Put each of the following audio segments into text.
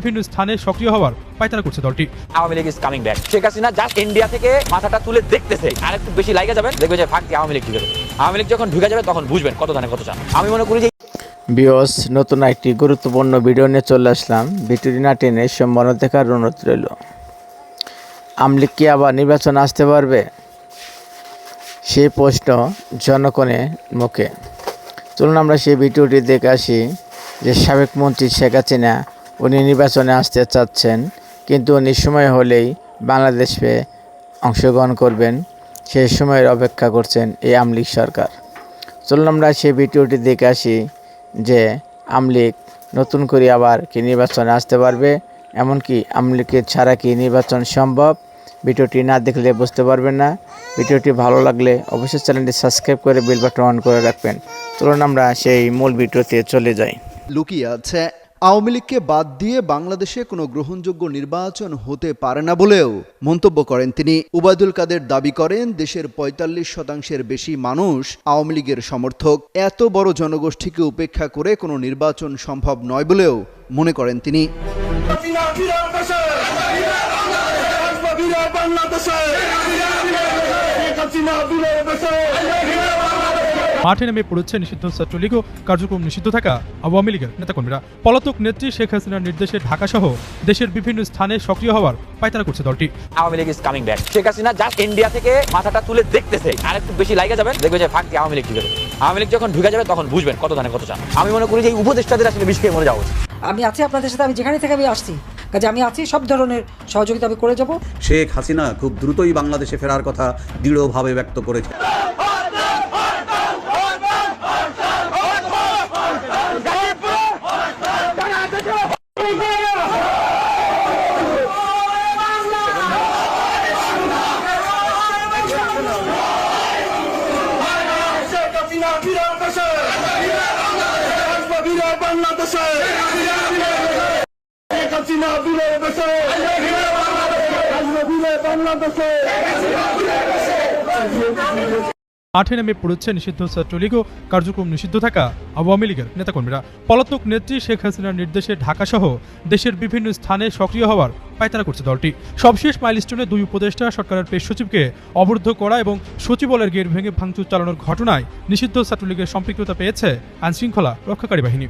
বিভিন্ন স্থানে সক্রিয় হওয়ার পায়তারা করছে দলটি। Awami League is coming back. Sheikh Hasina just India থেকে মাথাটা তুলে দেখতেছে, আর একটু বেশি লাইগা যাবেন, দেখবে যে ফাঁক দিয়ে আওয়ামী লীগ ঢুকে যাবে। আওয়ামী লীগ যখন ঢুকে যাবে তখন বুঝবেন কত ধানে কত চান। আমি মনে করি যে বিয়স নতুন একটি গুরুত্বপূর্ণ ভিডিও নিয়ে চলে আসলাম। ভিডিওটি না টেনে সম্পূর্ণ দেখার অনুরোধ রইল। আওয়ামী লীগ কি আবার নির্বাচনে আসতে পারবে, সেই প্রশ্ন জনগণের মুখে। চলুন আমরা সেই ভিডিওটি দেখে আসি যে সাবেক মন্ত্রী শেখ হাসিনা উনি নির্বাচনে আসতে চাচ্ছেন, কিন্তু উনি সময় হলেই বাংলাদেশে অংশগ্রহণ করবেন, সেই সময়ের অপেক্ষা করছেন এই আওয়ামী লীগ সরকার। চলুন আমরা সেই ভিডিওটি দেখে আসি যে আওয়ামী লীগ নতুন করে আবার কি নির্বাচনে আসতে পারবে, এমনকি আওয়ামী লীগের ছাড়া কি নির্বাচন সম্ভব। ভিডিওটি না দেখলে বুঝতে পারবেন না। ভিডিওটি ভালো লাগলে অবশ্যই চ্যানেলটি সাবস্ক্রাইব করে বেল বাটন অন করে রাখবেন। চলুন আমরা সেই মূল ভিডিওতে চলে যাই। লুকিয়ে আছে আওয়ামী লীগকে বাদ দিয়ে বাংলাদেশে কোনো গ্রহণযোগ্য নির্বাচন হতে পারে না বলেও মন্তব্য করেন তিনি। ওবায়দুল কাদের দাবি করেন দেশের ৪৫% বেশি মানুষ আওয়ামী লীগের সমর্থক। এত বড় জনগোষ্ঠীকে উপেক্ষা করে কোনো নির্বাচন সম্ভব নয় বলেও মনে করেন তিনি। মাঠে নেমে পড়েছে নিষিদ্ধ ছাত্রলীগ ও কার্যক্রম নিষিদ্ধ থাকা আওয়ামী লীগের নেতাকর্মীরা। পলাতক নেত্রী শেখ হাসিনার নির্দেশে ঢাকা সহ দেশের বিভিন্ন স্থানে সক্রিয় হওয়ার পায়তারা করছে দলটি। Awami League is coming back. Sheikh Hasina just India থেকে মাথাটা তুলে দেখতেছে, আর একটু বেশি লাইগা যাবেন, দেখবে যে ফাঁক দিয়ে আওয়ামী লীগ ঢুকে যাবে। আওয়ামী লীগ যখন ঢুকে যাবে তখন বুঝবেন কত ধানে কত চান। আমি মনে করি যে এই উপদেষ্টাদের আসলে বিষ খেয়ে মরে যাওয়া উচিত। আমি আছি আপনাদের সাথে, আমি যেখানে থেকে আমি আসছি, কাজে আমি আছি, সব ধরনের সহযোগিতা আমি করে যাব। শেখ হাসিনা খুব দ্রুতই বাংলাদেশে ফেরার কথা দৃঢ়ভাবে ব্যক্ত করেছে। মাঠে নেমে পড়েছে নিষিদ্ধ ছাত্রলীগ ও কার্যক্রম নিষিদ্ধ থাকা আওয়ামী লীগের নেতাকর্মীরা। পলাতক নেত্রী শেখ হাসিনার নির্দেশে ঢাকা সহ দেশের বিভিন্ন স্থানে সক্রিয় হওয়ার পায়তারা করছে দলটি। সবশেষ মাইলস্টোনে দুই উপদেষ্টা সরকারের পেশ সচিবকে অবরুদ্ধ করা এবং সচিবালয়ের গেট ভেঙে ভাঙচুর চালানোর ঘটনায় নিষিদ্ধ ছাত্রলীগের সম্পৃক্ততা পেয়েছে আইনশৃঙ্খলা রক্ষাকারী বাহিনী।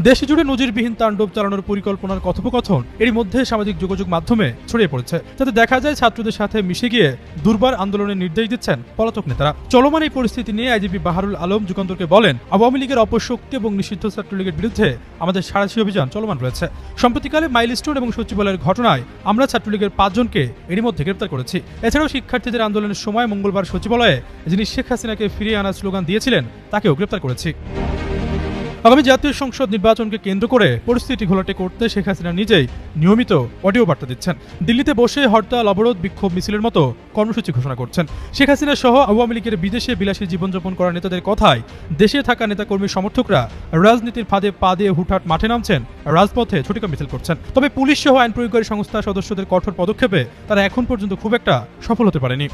দেশ জুড়ে নজিরবিহীন তাণ্ডব চালানোর পরিকল্পনার কথোপকথন এরই মধ্যে সামাজিক যোগাযোগ মাধ্যমে ছড়িয়ে পড়েছে, যাতে দেখা যায় ছাত্রদের সাথে মিশে গিয়ে দুর্বার আন্দোলনের নির্দেশ দিচ্ছেন পলাতক নেতারা। চলমান এই পরিস্থিতি নিয়ে আইজিপি বাহারুল আলম যুগান্তরকে বলেন, আওয়ামী লীগের অপশক্তি এবং নিষিদ্ধ ছাত্রলীগের বিরুদ্ধে আমাদের সাঁড়াশি অভিযান চলমান রয়েছে। সম্প্রতিকালে মাইলস্টোন এবং সচিবালয়ের ঘটনায় আমরা ছাত্রলীগের ৫ জনকে এরই মধ্যে গ্রেপ্তার করেছি। এছাড়াও শিক্ষার্থীদের আন্দোলনের সময় মঙ্গলবার সচিবালয়ে যিনি শেখ হাসিনাকে ফিরিয়ে আনার স্লোগান দিয়েছিলেন তাকেও গ্রেপ্তার করেছি। আগামী জাতীয় সংসদ নির্বাচনকে কেন্দ্র করে পরিস্থিতি ঘোলাটে করতে শেখ হাসিনা নিজেই নিয়মিত অডিও বার্তা দিচ্ছেন। দিল্লিতে বসে হরতাল, অবরোধ, বিক্ষোভ মিছিলের মতো কর্মসূচি ঘোষণা করছেন। শেখ হাসিনা সহ আওয়ামী লীগের বিদেশে বিলাসী জীবনযাপন করা নেতাদের কথায় দেশে থাকা নেতাকর্মী সমর্থকরা রাজনীতির ফাঁদে পা দিয়ে হুটহাট মাঠে নামছেন, রাজপথে ছুটিকা মিছিল করছেন। তবে পুলিশ সহ আইন প্রয়োগকারী সংস্থার সদস্যদের কঠোর পদক্ষেপে তারা এখন পর্যন্ত খুব একটা সফল হতে পারেনি।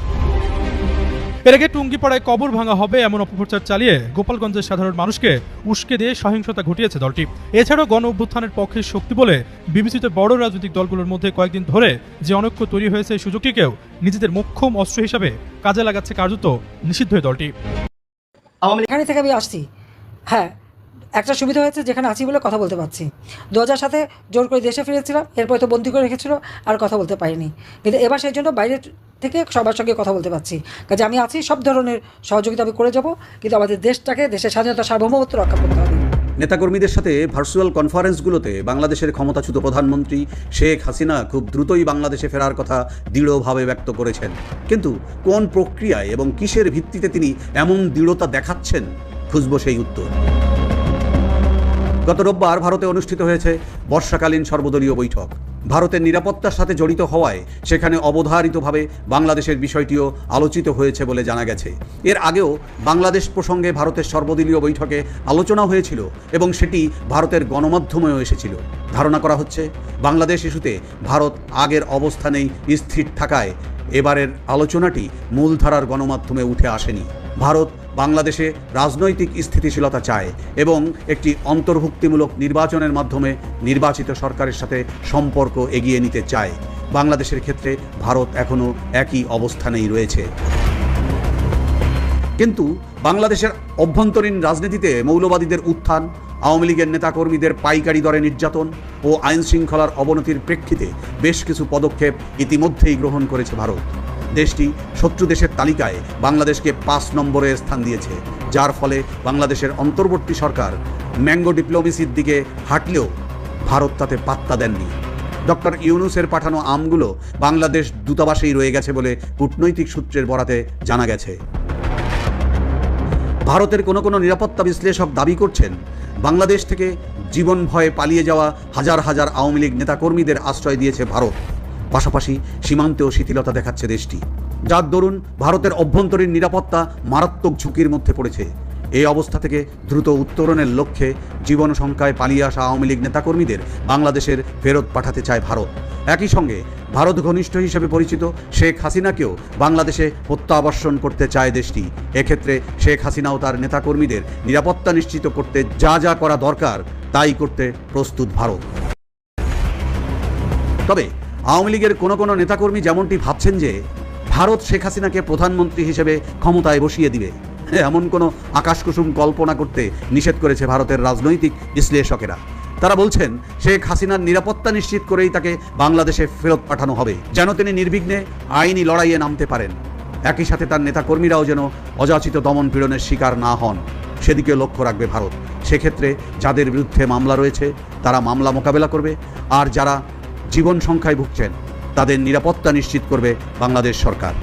এর আগে টুঙ্গিপাড়ায় কবর ভাঙা হবে এমন অপপ্রচার চালিয়ে গোপালগঞ্জের সাধারণ মানুষকে উস্কে দিয়ে সহিংসতা ঘটিয়েছে দলটি। এছাড়াও গণ অভ্যুত্থানের পক্ষে শক্তি বলে বিবেচিত বড় রাজনৈতিক দলগুলোর মধ্যে কয়েকদিন ধরে যে অনৈক্য তৈরি হয়েছে, এই সুযোগটিকেও নিজেদের মোক্ষম অস্ত্র হিসাবে কাজে লাগাচ্ছে কার্যত নিষিদ্ধ দলটি। এখানে থেকে আমি আসছি, হ্যাঁ, একটা সুবিধা হয়েছে যেখানে আছি বলে কথা বলতে পারছি। 2007 জোর করে দেশে ফিরেছিলাম, এরপরে তো বন্দি করে রেখেছিল, আর কথা বলতে পারিনি। কিন্তু এবার সেই জন্য বাইরে থেকে সবার সঙ্গে কথা বলতে পারছি, কাজে আমি আছি, সব ধরনের সহযোগিতা আমি করে যাব। কিন্তু আমাদের দেশটাকে, দেশের স্বাধীনতা সার্বভৌমত্ব রক্ষা করতে হবে। নেতাকর্মীদের সাথে ভার্চুয়াল কনফারেন্সগুলোতে বাংলাদেশের ক্ষমতাচ্যুত প্রধানমন্ত্রী শেখ হাসিনা খুব দ্রুতই বাংলাদেশে ফেরার কথা দৃঢ়ভাবে ব্যক্ত করেছেন। কিন্তু কোন প্রক্রিয়ায় এবং কিসের ভিত্তিতে তিনি এমন দৃঢ়তা দেখাচ্ছেন, খুঁজব সেই উত্তর। গত রোববার ভারতে অনুষ্ঠিত হয়েছে বর্ষাকালীন সর্বদলীয় বৈঠক। ভারতের নিরাপত্তার সাথে জড়িত হওয়ায় সেখানে অবধারিতভাবে বাংলাদেশের বিষয়টিও আলোচিত হয়েছে বলে জানা গেছে। এর আগেও বাংলাদেশ প্রসঙ্গে ভারতের সর্বদলীয় বৈঠকে আলোচনা হয়েছিল এবং সেটি ভারতের গণমাধ্যমেও এসেছিল। ধারণা করা হচ্ছে বাংলাদেশ ইস্যুতে ভারত আগের অবস্থানেই স্থির থাকায় এবারের আলোচনাটি মূলধারার গণমাধ্যমে উঠে আসেনি। ভারত বাংলাদেশে রাজনৈতিক স্থিতিশীলতা চায় এবং একটি অন্তর্ভুক্তিমূলক নির্বাচনের মাধ্যমে নির্বাচিত সরকারের সাথে সম্পর্ক এগিয়ে নিতে চায়। বাংলাদেশের ক্ষেত্রে ভারত এখনও একই অবস্থানেই রয়েছে। কিন্তু বাংলাদেশের অভ্যন্তরীণ রাজনীতিতে মৌলবাদীদের উত্থান, আওয়ামী লীগের নেতাকর্মীদের পাইকারি দরে নির্যাতন ও আইন শৃঙ্খলার অবনতির প্রেক্ষিতে বেশ কিছু পদক্ষেপ ইতিমধ্যেই গ্রহণ করেছে ভারত। দেশটি শত্রু দেশের তালিকায় বাংলাদেশকে 5 নম্বরে স্থান দিয়েছে, যার ফলে বাংলাদেশের অন্তর্বর্তী সরকার ম্যাঙ্গো ডিপ্লোমেসির দিকে হাঁটলেও ভারত তাতে পাত্তা দেননি। ডক্টর ইউনূসের পাঠানো আমগুলো বাংলাদেশ দূতাবাসেই রয়ে গেছে বলে কূটনৈতিক সূত্রের বরাতে জানা গেছে। ভারতের কোনো নিরাপত্তা বিশ্লেষক দাবি করছেন, বাংলাদেশ থেকে জীবন ভয়ে পালিয়ে যাওয়া হাজার হাজার আওয়ামী লীগ নেতাকর্মীদের আশ্রয় দিয়েছে ভারত। পাশাপাশি সীমান্তেও শিথিলতা দেখাচ্ছে দেশটি, যার দরুন ভারতের অভ্যন্তরীণ নিরাপত্তা মারাত্মক ঝুঁকির মধ্যে পড়েছে। এই অবস্থা থেকে দ্রুত উত্তরণের লক্ষ্যে জীবন সংখ্যায় পালিয়ে আসা আওয়ামী লীগ নেতাকর্মীদের বাংলাদেশের ফেরত পাঠাতে চায় ভারত। একই সঙ্গে ভারত ঘনিষ্ঠ হিসেবে পরিচিত শেখ হাসিনাকেও বাংলাদেশে প্রত্যাবর্ষণ করতে চায় দেশটি। এক্ষেত্রে শেখ হাসিনাও তার নেতাকর্মীদের নিরাপত্তা নিশ্চিত করতে যা যা করা দরকার তাই করতে প্রস্তুত ভারত। তবে আওয়ামী লীগের কোনো নেতাকর্মী যেমনটি ভাবছেন যে ভারত শেখ হাসিনাকে প্রধানমন্ত্রী হিসেবে ক্ষমতায় বসিয়ে দিবে, এমন কোনো আকাশকুসুম কল্পনা করতে নিষেধ করেছে ভারতের রাজনৈতিক বিশ্লেষকেরা। তারা বলছেন, শেখ হাসিনার নিরাপত্তা নিশ্চিত করেই তাকে বাংলাদেশে ফেরত পাঠানো হবে, যেন তিনি নির্বিঘ্নে আইনি লড়াইয়ে নামতে পারেন। একই সাথে তার নেতাকর্মীরাও যেন অযাচিত দমন পীড়নের শিকার না হন, সেদিকে লক্ষ্য রাখবে ভারত। সেক্ষেত্রে যাদের বিরুদ্ধে মামলা রয়েছে তারা মামলা মোকাবেলা করবে, আর যারা জীবন সংখ্যায় ভুগছেন তাদের নিরাপত্তা নিশ্চিত করবে বাংলাদেশ সরকার।